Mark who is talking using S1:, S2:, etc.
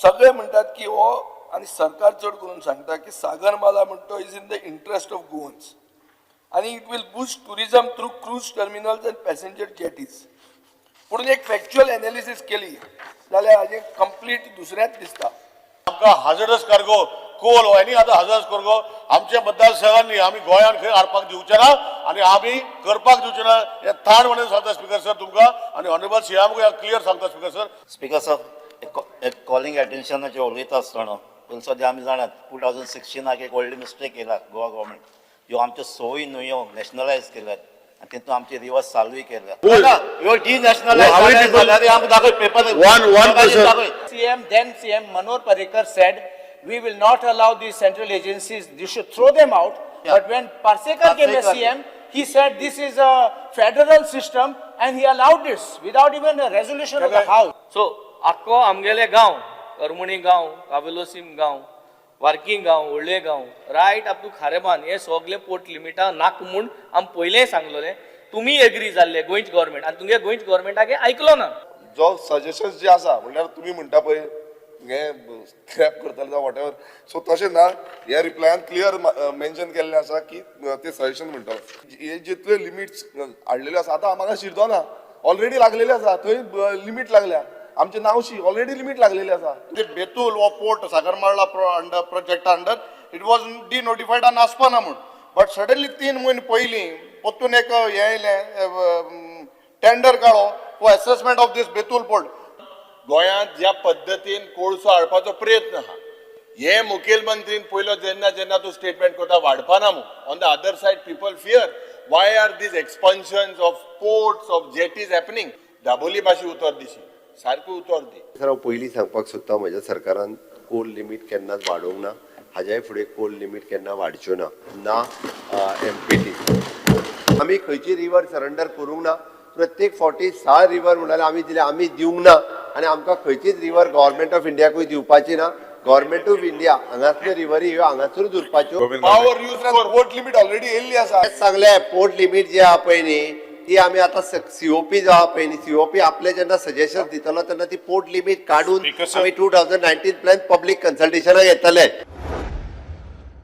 S1: सगळे म्हणतात की हो आणि सरकार चढ करून सांगता की सागरमाला म्हणतो is in the interest of Goans आणि it will boost tourism through cruise terminals and passenger jetties. म्हणून एक फॅक्च्युअल एनालिसिस केली जाल्यार हाजें कंप्लीट दुसऱ्याच दिसता.
S2: आमकां हाजडस कार्गो कोल हो आनी आतां हाजडस कार्गो आमच्या मतदारसंघांनी आमी गोंयांत खंय हाडपाक दिवचे ना आनी आमी करपाक दिवचे ना हे ताण म्हणून सांगता स्पीकर सर तुमकां आनी ऑनरेबल सीएम क्लियर सांगता स्पीकर सर.
S3: स्पीकर सर एक कॉलिंग एटेन्शनाचेर उलयता आसतना पयलीं सद्या आमी जाणात 2016 एक व्हडली मिस्टेक केला गोवा गव्हर्मेंट ह्यो आमच्यो सोयी न्हंयो नॅशनलायज केल्यात आनी तितून आमचे रिवर्स चालूय केल्या ह्यो डिनॅशनलायज जाल्यार आमकां दाखय paper.
S4: CM Manor Parrikar said we will not allow these central agencies, you should throw them out.
S3: Yeah.
S4: But when Parsekar came as CM, he said this is a federal system and he allowed this without even a resolution of the House.
S5: So आख्खो आमगेले गांव करमणी गांव कावेलोसीम गांव वार्की गांव व्हडले गांव right up to Kharebandh हे सगळे पोर्ट लिमिटा नाक म्हूण आमी पयलें सांगलोले. तुमी एग्री जाल्ले गोंयचे गव्हर्मेंट आनी तुमगे गोंयचे गव्हर्मेंटागे आयकलो ना.
S6: जो सजेशन्स जे आसा म्हणल्यार तुमी म्हणटा पळय हे स्क्रॅप करतले जावं वॉट एवर सो तशें ना. ह्या रिप्लायान क्लियर मेन्शन केल्लें आसा की ते सजेशन म्हणटा हे जितले लिमिट्स हाडलेले आसा आतां म्हाका शिरदोना ऑलरेडी लागलेले आसा थंय लिमीट लागल्या आमचे नावशी ऑलरेडी लिमीट लागलेली आसा.
S2: बेतूल हो पोर्ट सागरमाळा अंडर प्रोजेक्टा under it was denotified on आसपाना म्हणून बट सडनली 3 म्हयने पयलीं परतून एक हे येयलें टेंडर काडो for assessment of this Betul port. गोंयांत ज्या पद्दतीन कोळसो हाडपाचो प्रयत्न आहा हे मुखेलमंत्रीन पयलो जेन्ना तूं स्टेटमेंट करता वाडपाना म्हणून on the other side people fear why are these expansions of ports of jetties happening. Dabolim भाशी उतर दिशी सारकी उतर दी.
S7: सर हांव पयलीं सांगपाक सोदतां म्हज्या सरकारान कोल लिमीट केन्नाच वाडोवंक ना हाज्याय फुडें कोल लिमीट केन्ना वाडच्यो ना MPT आमी खंयची रिवर सरेंडर करूंक ना. प्रत्येक फावटी 6 रिवर म्हणल्यार आमी दिले आमी दिवंक ना आनी आमकां खंयचीच रिवर गव्हर्मेंट ऑफ इंडियाकूय दिवपाची ना. गव्हर्मेंट ऑफ इंडिया हांगासल्यो रिवरी ह्यो हांगासरूच उरपाच्यो.
S6: Power use port limit already येयल्ली आसा.
S7: सांगले पोर्ट लिमीट जी आहा पळय न्ही ती आमी आतां COP जो आहा पळय न्ही COP आपले जेन्ना सजेशन दितलो तेन्ना ती पोर्ट लिमीट काडून आमी 2019 प्लॅन पब्लीक कन्सल्टेशनाक येतले.